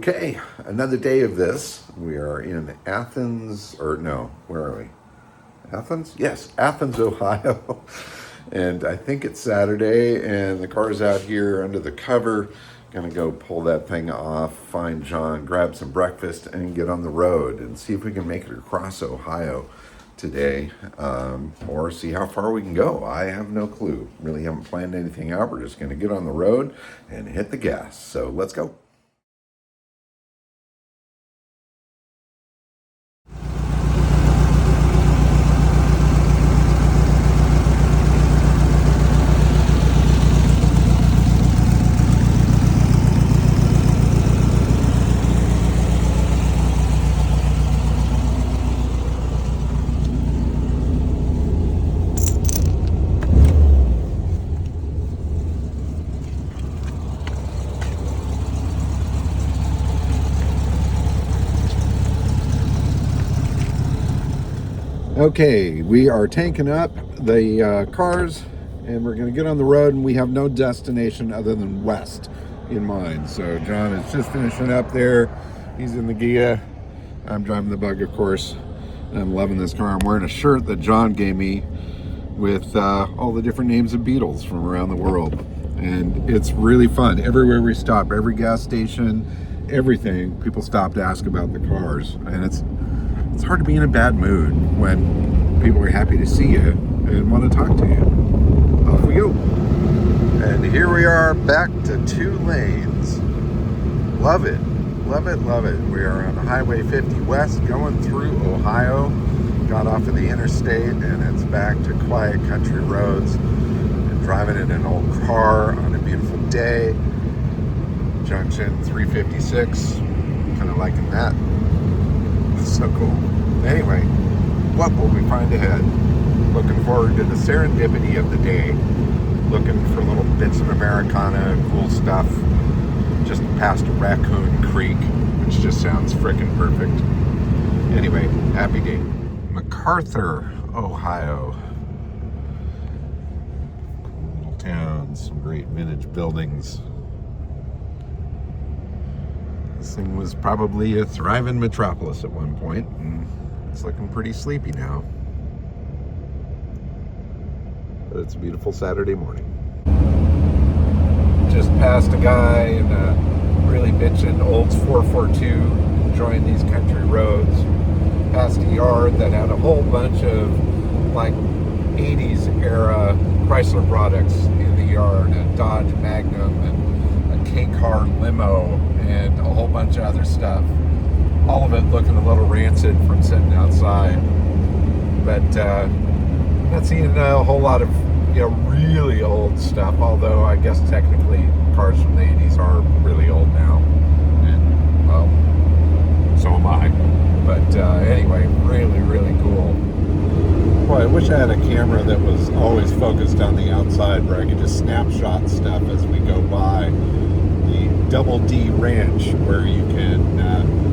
Okay, another day of this. We are in Athens, or no, where are we? Athens? Yes, Athens, Ohio. And I think it's Saturday, and the car's out here under the cover. Gonna go pull that thing off, find John, grab some breakfast, and get on the road and see if we can make it across Ohio today, or see how far we can go. I have no clue. Really haven't planned anything out. We're just gonna get on the road and hit the gas. So let's go. Okay, we are tanking up the cars and we're going to get on the road, and we have no destination other than west in mind. So John is just finishing up there. He's in the Gia. I'm driving the bug, of course. I'm loving this car. I'm wearing a shirt that John gave me with all the different names of Beatles from around the world. And it's really fun. Everywhere we stop, every gas station, everything, people stop to ask about the cars. And it's hard to be in a bad mood when people are happy to see you and want to talk to you. Off we go. And here we are back to 2 lanes. Love it. Love it, love it. We are on Highway 50 West going through Ohio. Got off of the interstate and it's back to quiet country roads. And driving in an old car on a beautiful day. Junction 356. Kind of liking that. So cool. Anyway, what will we find ahead? Looking forward to the serendipity of the day. Looking for little bits of Americana, cool stuff. Just past Raccoon Creek, which just sounds frickin' perfect. Anyway, happy day. MacArthur, Ohio. Cool little town, some great vintage buildings. This thing was probably a thriving metropolis at one point, and it's looking pretty sleepy now. But it's a beautiful Saturday morning. Just passed a guy in a really bitchin' Olds 442, enjoying these country roads. Passed a yard that had a whole bunch of like 80s era Chrysler products in the yard, a Dodge Magnum and a K-car limo and a whole bunch of other stuff. All of it looking a little rancid from sitting outside. But not seeing a whole lot of really old stuff, although I guess technically cars from the 80s are really old now. And, well, so am I. But anyway, really, really cool. Boy, I wish I had a camera that was always focused on the outside where I could just snapshot stuff as we go by. The Double D Ranch, where you can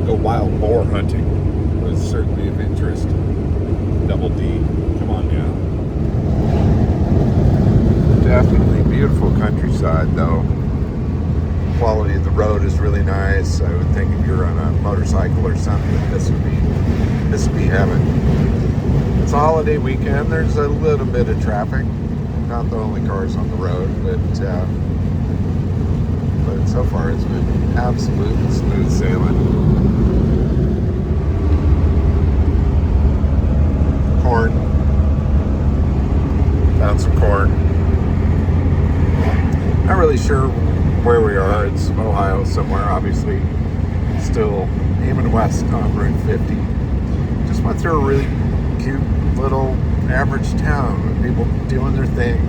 go wild boar hunting, was certainly of interest. Double D, come on now. Definitely beautiful countryside, though. Quality of the road is really nice. I would think if you're on a motorcycle or something, this would be heaven. It's a holiday weekend. There's a little bit of traffic. Not the only cars on the road, but so far it's been absolute smooth sailing. Corn. Found some corn. Not really sure where we are. It's Ohio somewhere, obviously. Still aiming west on Route 50. Just went through a really cute little average town with people doing their thing.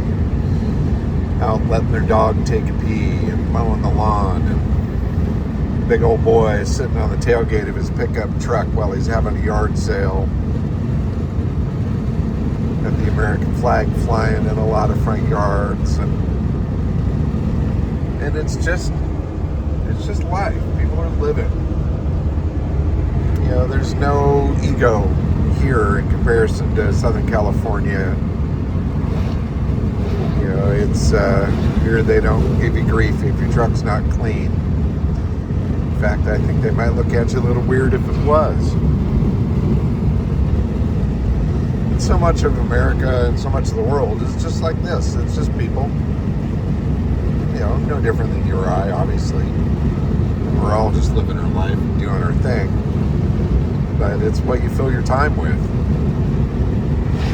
Out letting their dog take a pee and mowing the lawn, and big old boy sitting on the tailgate of his pickup truck while he's having a yard sale. Got the American flag flying in a lot of front yards, and it's just life. People are living. There's no ego here in comparison to Southern California. It's here they don't give you grief if your truck's not clean. fact, I think they might look at you a little weird if it was. And so much of America and so much of the world is just like this. It's just people. You know, no different than you or I, obviously. We're all just living our life and doing our thing. But it's what you fill your time with.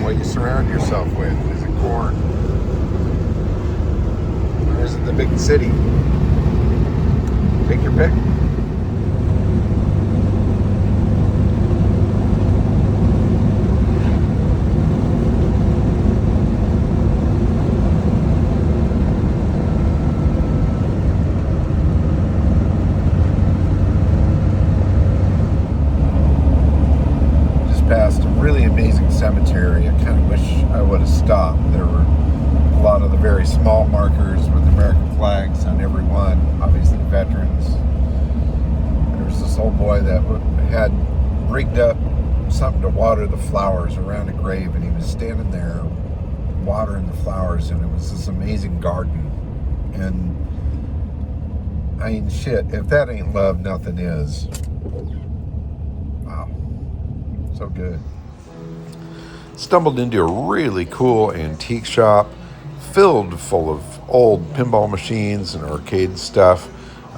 What you surround yourself with. Is it corn? Or is it the big city? Take your pick. Past a really amazing cemetery. I kind of wish I would have stopped. There were a lot of the very small markers with American flags on every one, obviously veterans. There was this old boy that had rigged up something to water the flowers around a grave, and he was standing there watering the flowers, and it was this amazing garden. And I mean, shit, if that ain't love, nothing is. So good. Stumbled into a really cool antique shop filled full of old pinball machines and arcade stuff.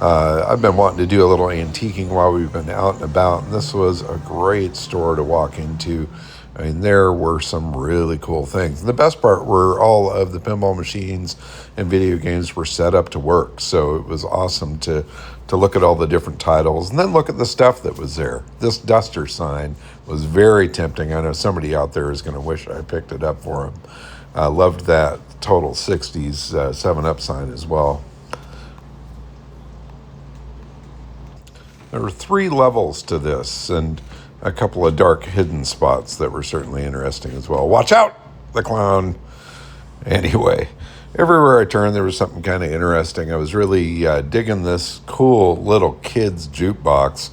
I've been wanting to do a little antiquing while we've been out and about, and this was a great store to walk into. I mean, there were some really cool things. And the best part were all of the pinball machines and video games were set up to work. So it was awesome to look at all the different titles and then look at the stuff that was there. This Duster sign was very tempting. I know somebody out there is going to wish I picked it up for him. I loved that Total 60s 7-Up sign as well. There were 3 levels to this and a couple of dark hidden spots that were certainly interesting as well. Watch out, the clown. Anyway, everywhere I turned, there was something kind of interesting. I was really digging this cool little kid's jukebox.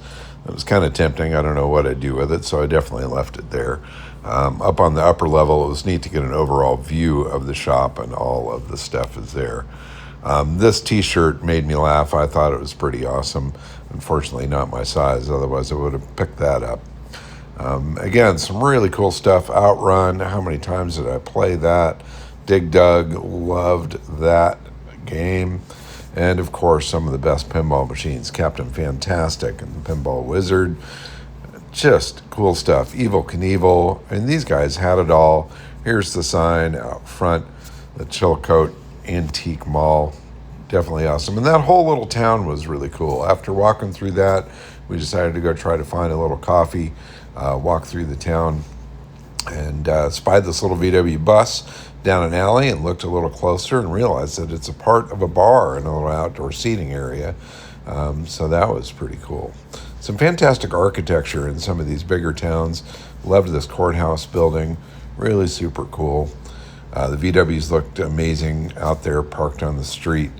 It was kind of tempting. I don't know what I'd do with it, so I definitely left it there. Up on the upper level, it was neat to get an overall view of the shop, and all of the stuff is there. This t-shirt made me laugh. I thought it was pretty awesome. Unfortunately, not my size. Otherwise, I would have picked that up. Again, some really cool stuff. Outrun, how many times did I play that? Dig Dug, loved that game. And of course, some of the best pinball machines. Captain Fantastic and Pinball Wizard. Just cool stuff. Evel Knievel. And these guys had it all. Here's the sign out front, the Chillicothe Antique Mall. Definitely awesome. And that whole little town was really cool. After walking through that, we decided to go try to find a little coffee, walk through the town, and spied this little VW bus down an alley and looked a little closer and realized that it's a part of a bar and a little outdoor seating area. So that was pretty cool. Some fantastic architecture in some of these bigger towns. Loved this courthouse building. Really super cool. The VWs looked amazing out there parked on the street.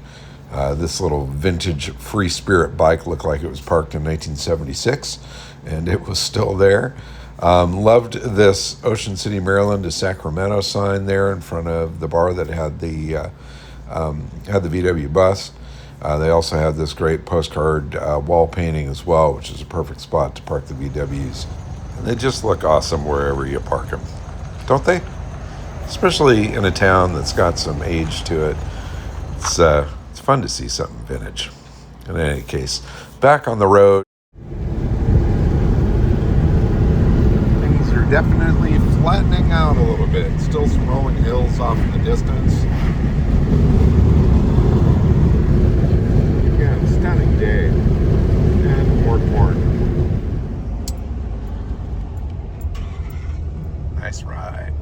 This little vintage Free Spirit bike looked like it was parked in 1976, and it was still there. Loved this Ocean City, Maryland to Sacramento sign there in front of the bar that had the VW bus. They also had this great postcard wall painting as well, which is a perfect spot to park the VWs. And they just look awesome wherever you park them, don't they? Especially in a town that's got some age to it. It's fun to see something vintage. In any case, back on the road. Things are definitely flattening out a little bit. Still some rolling hills off in the distance. Yeah, stunning day. And more corn. Nice ride.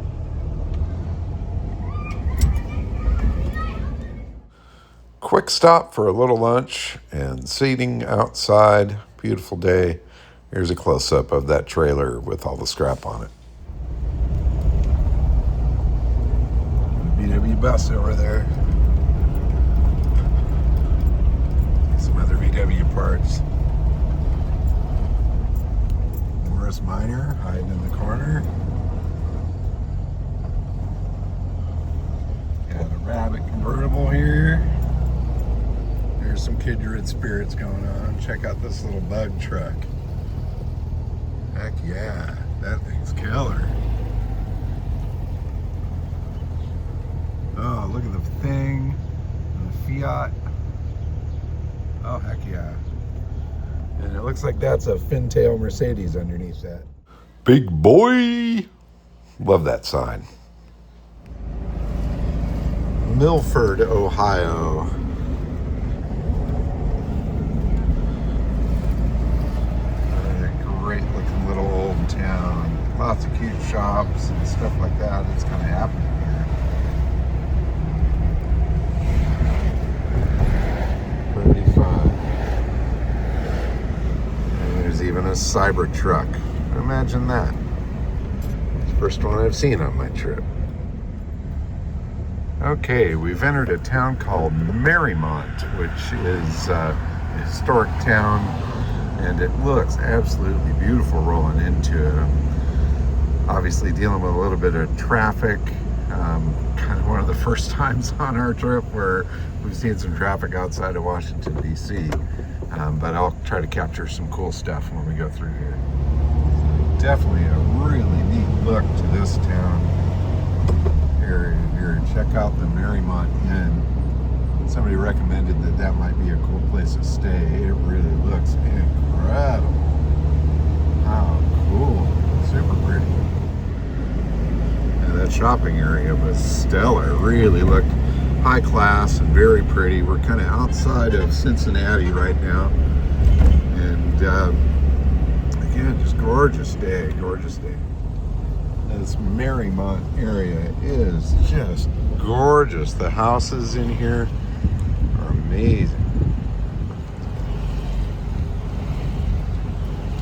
Quick stop for a little lunch and seating outside. Beautiful day. Here's a close-up of that trailer with all the scrap on it. VW bus over there. Some other VW parts. Morris Minor hiding in the corner. Got a Rabbit convertible here. There's some kindred spirits going on. Check out this little bug truck. Heck yeah, that thing's killer. Oh, look at the thing, the Fiat. Oh, heck yeah. And it looks like that's a fin-tail Mercedes underneath that. Big boy! Love that sign. Milford, Ohio. Great looking little old town. Lots of cute shops and stuff like that. It's kind of happening here. Pretty fun. And there's even a Cybertruck. Imagine that. It's the first one I've seen on my trip. Okay, we've entered a town called Marymount, which is a historic town, and it looks absolutely beautiful rolling into it. Obviously dealing with a little bit of traffic. Kind of one of the first times on our trip where we've seen some traffic outside of Washington, D.C. But I'll try to capture some cool stuff when we go through here. Definitely a really neat look to this town. Here, check out the Marymount Inn. Somebody recommended that might be a cool place to stay. It really looks incredible. How cool. Super pretty. And that shopping area was stellar. It really looked high class and very pretty. We're kind of outside of Cincinnati right now. And again, just gorgeous day, gorgeous day. This Marymount area is just gorgeous. The houses in here are amazing.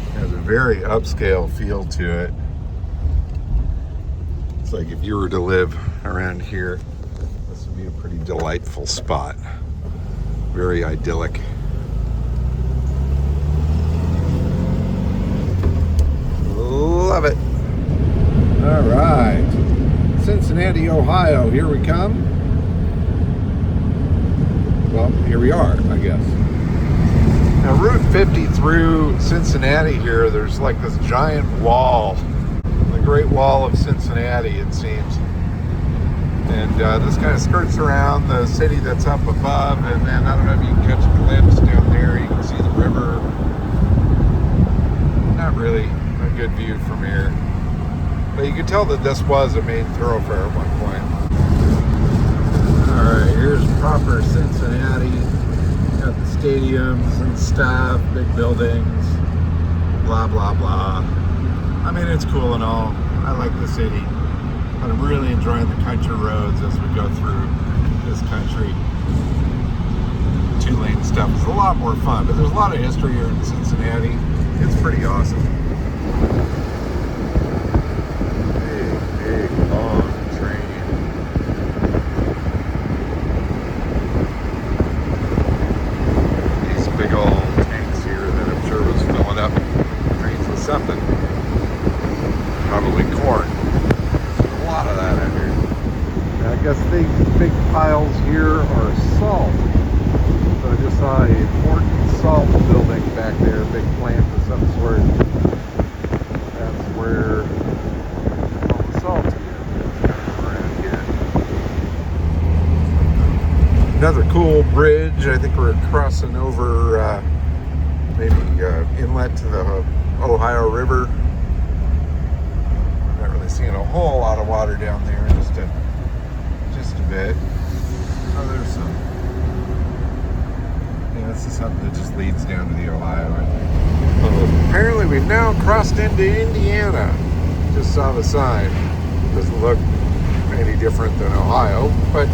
It has a very upscale feel to it. It's like if you were to live around here, this would be a pretty delightful spot. Very idyllic. Love it. All right, Cincinnati, Ohio, here we come. Well, here we are, I guess. Now, Route 50 through Cincinnati here, there's like this giant wall, the Great Wall of Cincinnati, it seems. And this kind of skirts around the city that's up above, and then I don't know if you can catch a glimpse down there. You can see the river. Not really a good view from here. But you can tell that this was a main thoroughfare at one point. All right, here's proper Cincinnati. Got the stadiums and stuff, big buildings, blah, blah, blah. I mean, it's cool and all. I like the city. But I'm really enjoying the country roads as we go through this country. Two-lane stuff is a lot more fun, but there's a lot of history here in Cincinnati. It's pretty awesome. Big, long train. These big old tanks here that I'm sure was filling up trains with something. Probably corn. There's a lot of that in here. Now, I guess these big piles here are salt. So I just saw a important salt building back there, big plant of some sort. That's where all the salt is around here. Another cool bridge. I think we're crossing over maybe inlet to the Ohio River. Not really seeing a whole lot of water down there, just a bit. Oh, there's some. Yeah, this is something that just leads down to the Ohio, I think. So apparently we've now crossed into Indiana. Just saw the sign. Doesn't look any different than Ohio, but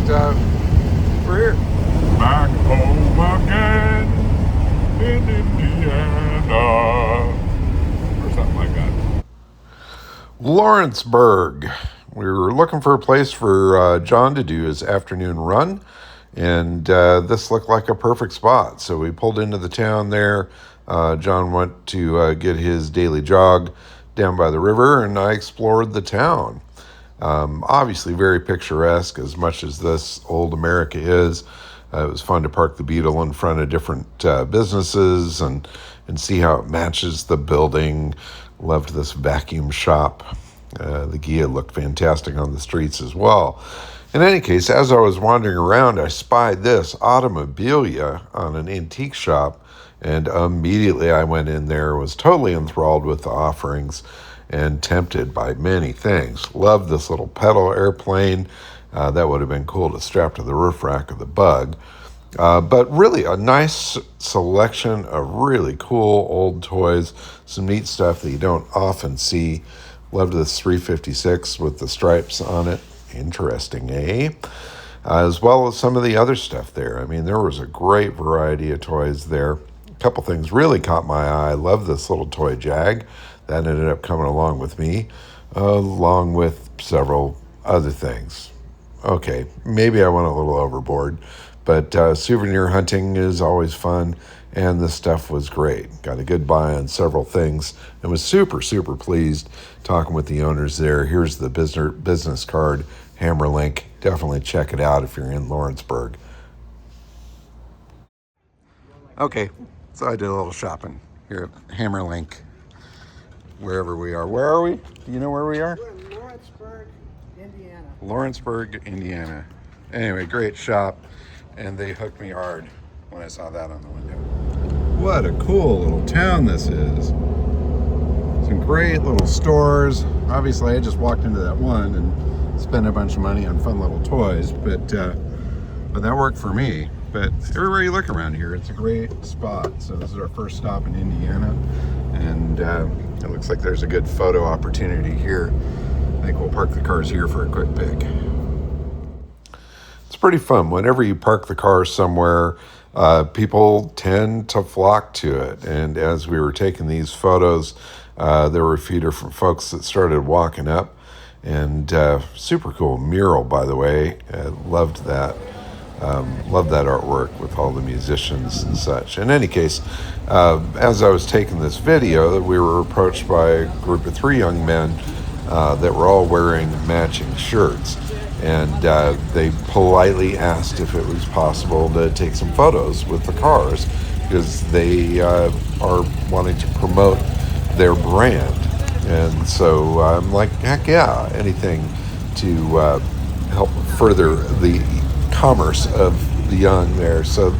we're here. Back home again in Indiana. Or something like that. Lawrenceburg. We were looking for a place for John to do his afternoon run. And this looked like a perfect spot. So we pulled into the town there. John went to get his daily jog down by the river, and I explored the town. Obviously very picturesque, as much as this old America is. It was fun to park the Beetle in front of different businesses and see how it matches the building. Loved this vacuum shop. The Gia looked fantastic on the streets as well. In any case, as I was wandering around, I spied this automobilia on an antique shop, and immediately I went in there, was totally enthralled with the offerings and tempted by many things. Loved this little pedal airplane. That would have been cool to strap to the roof rack of the Bug. But really a nice selection of really cool old toys, some neat stuff that you don't often see. Loved this 356 with the stripes on it. Interesting, eh? As well as some of the other stuff there. I mean, there was a great variety of toys there. A couple things really caught my eye. I love this little toy Jag. That ended up coming along with me, along with several other things. Okay, maybe I went a little overboard, but souvenir hunting is always fun, and this stuff was great. Got a good buy on several things, and was super, super pleased talking with the owners there. Here's the business card, Hammer Link. Definitely check it out if you're in Lawrenceburg. Okay, so I did a little shopping here at Hammer Link, wherever we are. Where are we? Do you know where we are? We're in Lawrenceburg, Indiana. Lawrenceburg, Indiana. Anyway, great shop, and they hooked me hard when I saw that on the window. What a cool little town this is. Some great little stores. Obviously, I just walked into that one and spent a bunch of money on fun little toys, but that worked for me. But everywhere you look around here, it's a great spot. So this is our first stop in Indiana, and it looks like there's a good photo opportunity here. I think we'll park the cars here for a quick pic. It's pretty fun. Whenever you park the car somewhere, people tend to flock to it. And as we were taking these photos, there were a few different folks that started walking up. And super cool mural, by the way. Loved that. Loved that artwork with all the musicians and such. In any case, as I was taking this video, we were approached by a group of 3 young men that were all wearing matching shirts. And they politely asked if it was possible to take some photos with the cars, because they are wanting to promote their brand. And so I'm like, heck yeah, anything to help further the commerce of the young there. So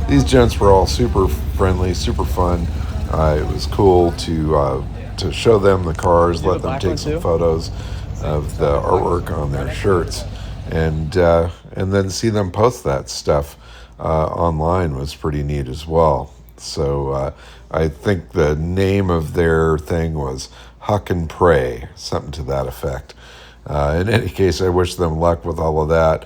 these gents were all super friendly, super fun. It was cool to show them the cars, let them take some photos of the artwork on their shirts, and then see them post that stuff online was pretty neat as well. So I think the name of their thing was Huck and Pray, something to that effect. In any case, I wish them luck with all of that.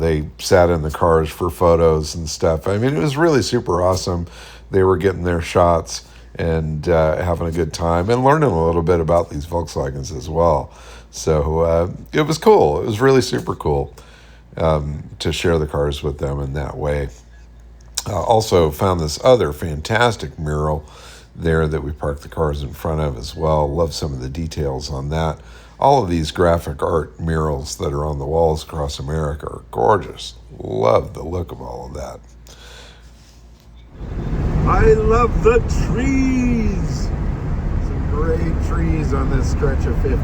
They sat in the cars for photos and stuff. I mean, it was really super awesome. They were getting their shots and having a good time and learning a little bit about these Volkswagens as well. So it was cool. It was really super cool to share the cars with them in that way. Also found this other fantastic mural there that we parked the cars in front of as well. Love some of the details on that. All of these graphic art murals that are on the walls across America are gorgeous. Love the look of all of that. I love the trees. Some great trees on this stretch of 50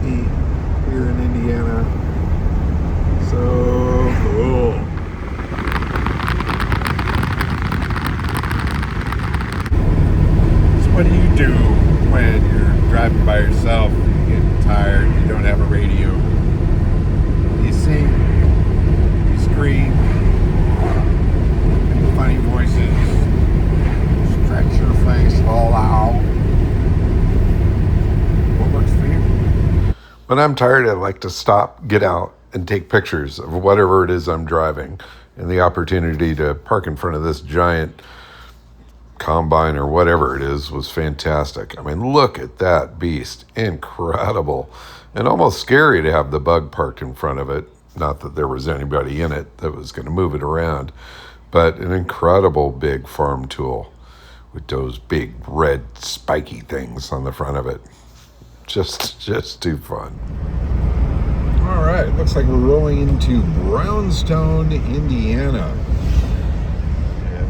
here in Indiana. So cool. So what do you do when you're driving by yourself, you're getting tired, you don't have a radio? You sing, you scream, make funny voices, stretch your face all out. What works for you? When I'm tired, I like to stop, get out, and take pictures of whatever it is I'm driving. And the opportunity to park in front of this giant combine or whatever it is was fantastic. I mean, look at that beast. Incredible. And almost scary to have the Bug parked in front of it. Not that there was anybody in it that was going to move it around, but an incredible big farm tool with those big red spiky things on the front of it. Just too fun. All right, looks like we're rolling into Brownstone, Indiana.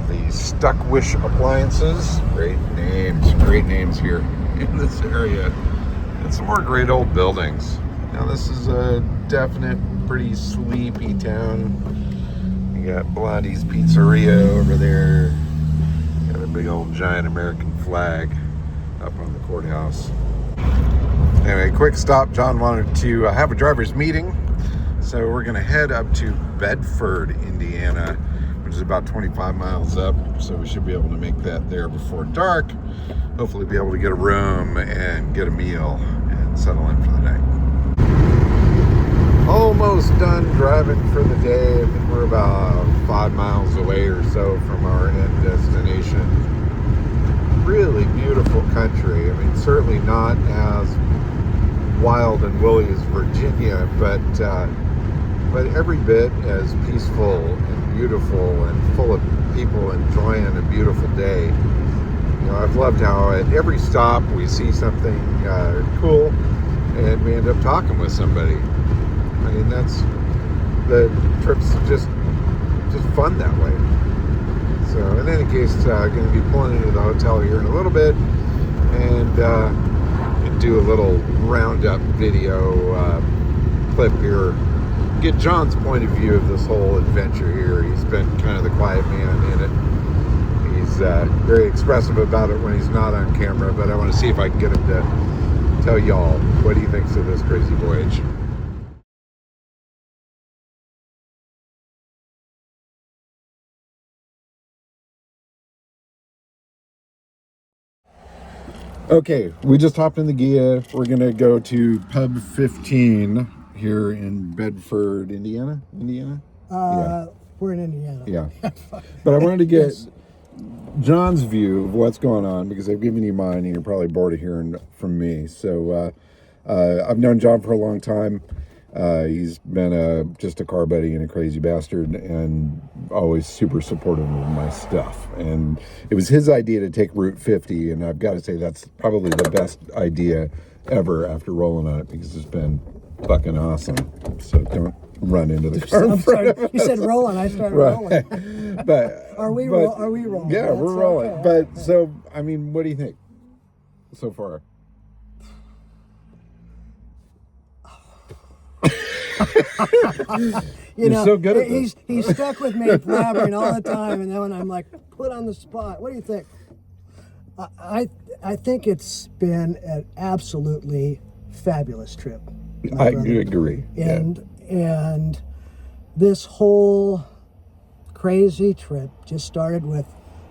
the Stuckwish Appliances. Great names here in this area. And some more great old buildings. Now this is a definite pretty sleepy town. You got Blondie's Pizzeria over there. Got a big old giant American flag up on the courthouse. Anyway, quick stop. John wanted to have a driver's meeting. So we're gonna head up to Bedford, Indiana, which is about 25 miles up. So we should be able to make that there before dark. Hopefully be able to get a room and get a meal and settle in for the night. Almost done driving for the day. I think we're about 5 miles away or so from our end destination. Really beautiful country. I mean, certainly not as wild and woolly as Virginia, but every bit as peaceful and beautiful and full of people enjoying a beautiful day. You know, I've loved how at every stop we see something cool and we end up talking with somebody. I mean, that's the trip's just fun that way. So in any case, going to be pulling into the hotel here in a little bit and do a little roundup video clip here. Get John's point of view of this whole adventure here. He's been kind of the quiet man in it. He's very expressive about it when he's not on camera, but I want to see if I can get him to tell y'all what he thinks of this crazy voyage. Okay, we just hopped in the Gia. We're going to go to Pub 15 here in Bedford, Indiana. Yeah. We're in Indiana. Yeah. But I wanted to get John's view of what's going on because I've given you mine and you're probably bored of hearing from me. So I've known John for a long time. He's been just a car buddy and a crazy bastard and always super supportive of my stuff. And it was his idea to take Route 50, and I've got to say that's probably the best idea ever after rolling on it because it's been fucking awesome. So don't run into the car. I'm sorry. You said rolling. I started rolling. But are we rolling? Yeah, we're rolling. Okay. But so, I mean, what do you think so far? You're so good at this. He's stuck with me blabbering all the time, and then when I'm like put on the spot, what do you think? I think it's been an absolutely fabulous trip. I agree. And this whole crazy trip just started with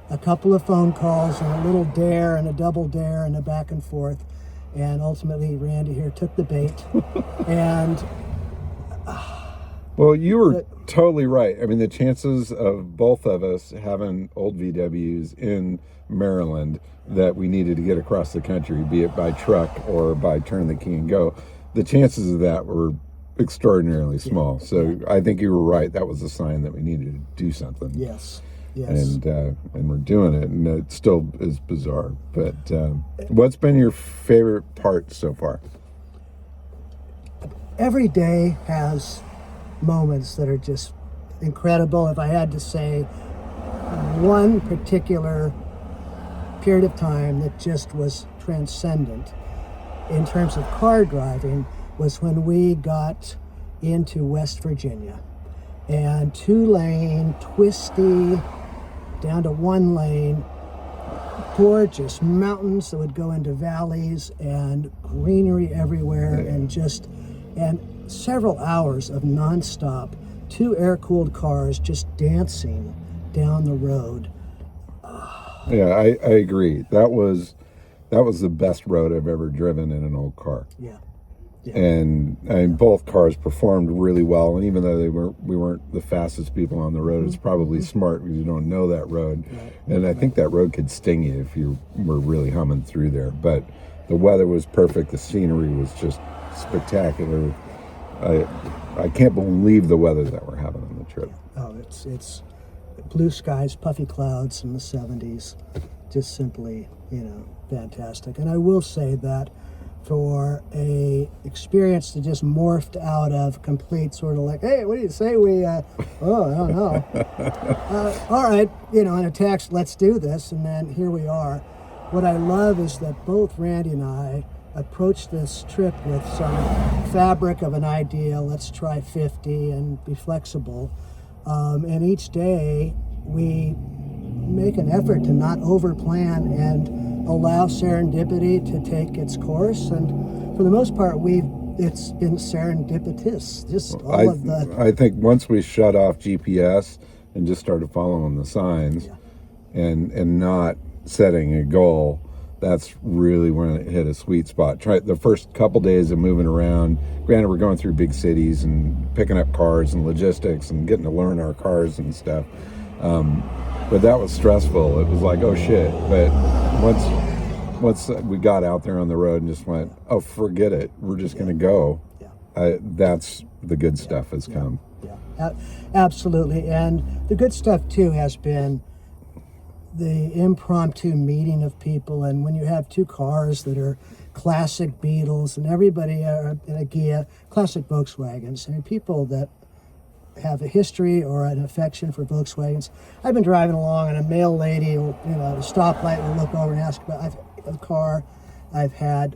a couple of phone calls and a little dare and a double dare and a back and forth, and ultimately Randy here took the bait and. Well, you were totally right. I mean, the chances of both of us having old VWs in Maryland that we needed to get across the country, be it by truck or by turn the key and go, the chances of that were extraordinarily small. So I think you were right. That was a sign that we needed to do something. Yes. And we're doing it, and it still is bizarre. But what's been your favorite part so far? Every day has moments that are just incredible. If I had to say one particular period of time that just was transcendent in terms of car driving was when we got into West Virginia, and 2-lane, twisty, down to 1 lane, gorgeous mountains that would go into valleys and greenery everywhere, and several hours of nonstop, 2 air-cooled cars just dancing down the road. Yeah, I agree. That was the best road I've ever driven in an old car. Yeah. And I mean, both cars performed really well. And even though we weren't the fastest people on the road, it's probably smart because you don't know that road. Right. And I think that road could sting you if you were really humming through there. But the weather was perfect. The scenery was just spectacular. I can't believe the weather that we're having on the trip. Oh, it's blue skies, puffy clouds in the 70s. Just simply, fantastic. And I will say that for a experience that just morphed out of complete sort of like, hey, what do you say we, I don't know. All right, in a text, let's do this. And then here we are. What I love is that both Randy and I approached this trip with some fabric of an idea. Let's try 50 and be flexible. And each day we make an effort to not overplan and allow serendipity to take its course. And for the most part, it's been serendipitous. Just all of the. I think once we shut off GPS and just started following the signs, and not setting a goal, that's really when it hit a sweet spot. Try the first couple days of moving around. Granted, we're going through big cities and picking up cars and logistics and getting to learn our cars and stuff. But that was stressful. It was like, oh shit. But once we got out there on the road and just went, oh, forget it. We're just going to go. That's the good stuff has come. Yeah, absolutely. And the good stuff too has been the impromptu meeting of people. And when you have two cars that are classic Beetles and everybody are in a Gia, classic Volkswagens. I mean, people that have a history or an affection for Volkswagens. I've been driving along and a male lady will, at a stoplight will look over and ask about the car. I've had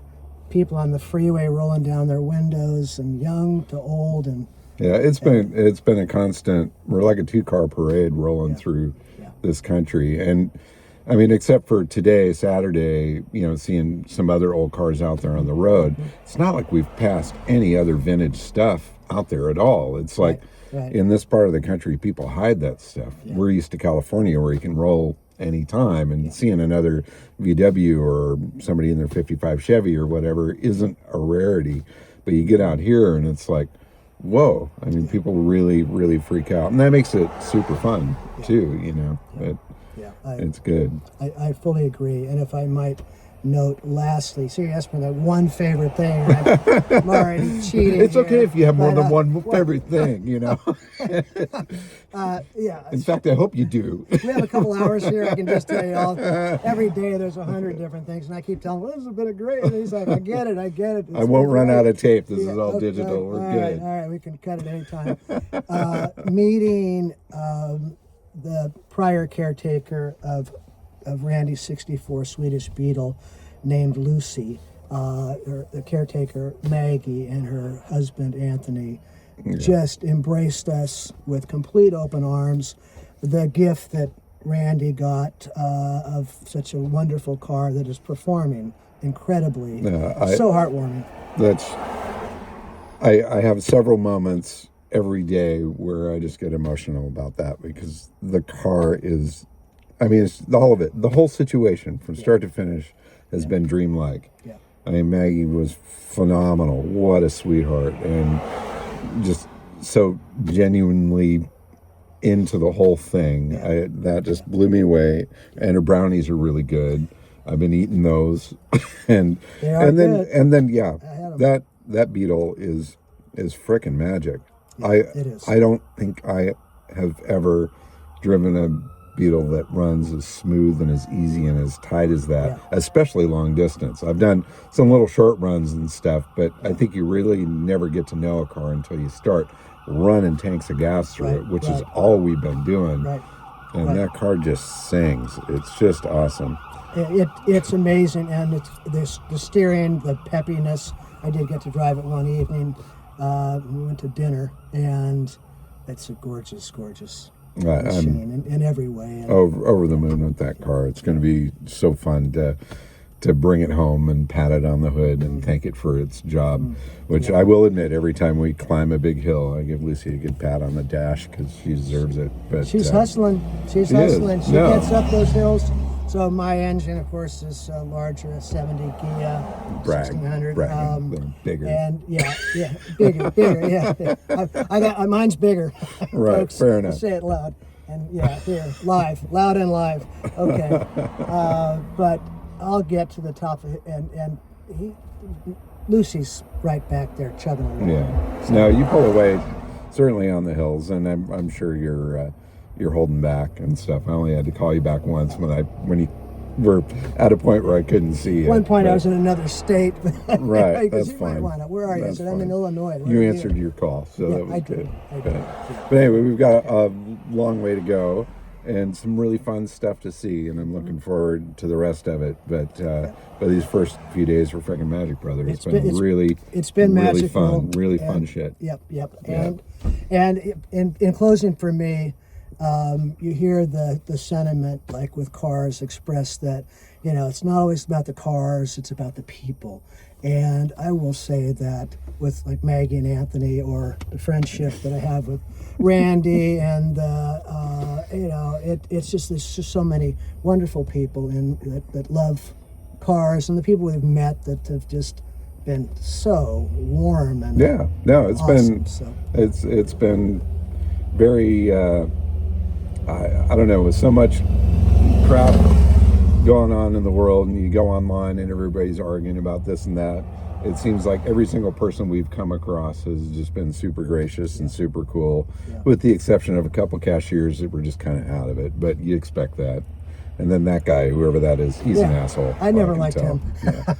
people on the freeway rolling down their windows, and young to old, and it's been a constant. We're like a 2-car parade rolling through this country. And I mean, except for today, Saturday, seeing some other old cars out there on the road, it's not like we've passed any other vintage stuff out there at all. It's like in this part of the country, people hide that stuff. We're used to California where you can roll anytime, and seeing another VW or somebody in their 55 Chevy or whatever isn't a rarity. But you get out here and it's like, whoa. I mean, people really, really freak out. And that makes it super fun too, But it's good. I fully agree. And if I might note lastly, so you asked me that one favorite thing, I'm already cheating. It's okay if you have more than one favorite thing, In fact, I hope you do. We have a couple hours here. I can just tell you all. Every day there's 100 different things, and I keep telling him, well, this has been great. And he's like, I get it. I won't run out of tape. This is all digital. We're good. All right, we can cut it anytime. Meeting the prior caretaker of Randy's 64 Swedish Beetle named Lucy, the caretaker Maggie and her husband Anthony just embraced us with complete open arms. The gift that Randy got of such a wonderful car that is performing incredibly, so heartwarming. I have several moments every day where I just get emotional about that, because the car is, it's all of it. The whole situation from start to finish has been dreamlike. Maggie was phenomenal. What a sweetheart. And just so genuinely into the whole thing. That just blew me away. And her brownies are really good. I've been eating those. and then that Beetle is frickin' magic. It is. I don't think I have ever driven a Beetle that runs as smooth and as easy and as tight as that, especially long distance. I've done some little short runs and stuff, but I think you really never get to know a car until you start running tanks of gas through it, which is all we've been doing. And that car just sings. It's just awesome. It's amazing, and it's the steering, the peppiness. I did get to drive it one evening. We went to dinner, and it's a gorgeous machine in every way. Over the moon with that car. It's going to be so fun to bring it home and pat it on the hood and thank it for its job, which I will admit, every time we climb a big hill, I give Lucy a good pat on the dash because she deserves it. But she's hustling. She gets up those hills. So my engine, of course, is larger, a 70 Gia 1600. Bigger. And bigger. I got mine's bigger. Right, folks, fair enough. Say it loud. And here, loud and live. Okay, but I'll get to the top of it, and Lucy's right back there chugging along. Yeah. So, now you pull away, certainly on the hills, and I'm sure you're holding back and stuff. I only had to call you back once when you were at a point where I couldn't see At one point, I but- was in another state. Right, Because that's you might fine. wanna- Where are you? I That's said, I'm in fine. Illinois. Where You are answered your call, so Yeah, that was I good. did. I did. But anyway, we've got a long way to go and some really fun stuff to see, and I'm looking forward to the rest of it. But these first few days were freaking magic, brother. It's been really been really magical. fun, really and- fun shit. Yep. Yeah. And in closing for me, you hear the sentiment, like with cars, expressed that, it's not always about the cars, it's about the people. And I will say that with like Maggie and Anthony, or the friendship that I have with Randy, and it's just, there's just so many wonderful people that love cars, and the people we've met that have just been so warm and Yeah, no, it's awesome, been so. it's been very I don't know, with so much crap going on in the world, and you go online and everybody's arguing about this and that. It seems like every single person we've come across has just been super gracious and super cool, with the exception of a couple cashiers that were just kind of out of it. But you expect that. And then that guy, whoever that is, he's an asshole. I never can liked tell. him. Yeah.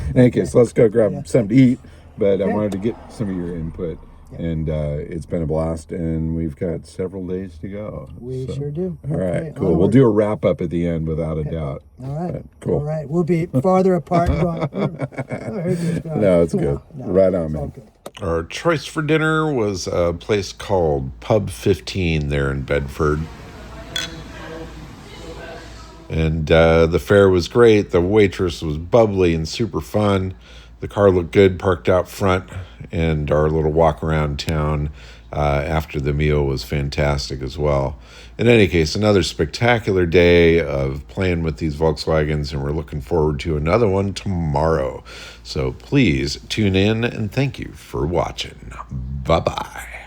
In any case, let's go grab something to eat. But I Okay. wanted to get some of your input. And it's been a blast, and we've got several days to go. We sure do. All right, Okay, cool. We'll onward. do a wrap up at the end, without a doubt. All right. But cool. All right. We'll be farther apart. Going, No, it's good. Right on, it's all man. good. Our choice for dinner was a place called Pub 15 there in Bedford. And the fare was great. The waitress was bubbly and super fun. The car looked good, parked out front. And our little walk around town after the meal was fantastic as well. In any case, another spectacular day of playing with these Volkswagens, and we're looking forward to another one tomorrow. So please tune in, and thank you for watching. Bye-bye.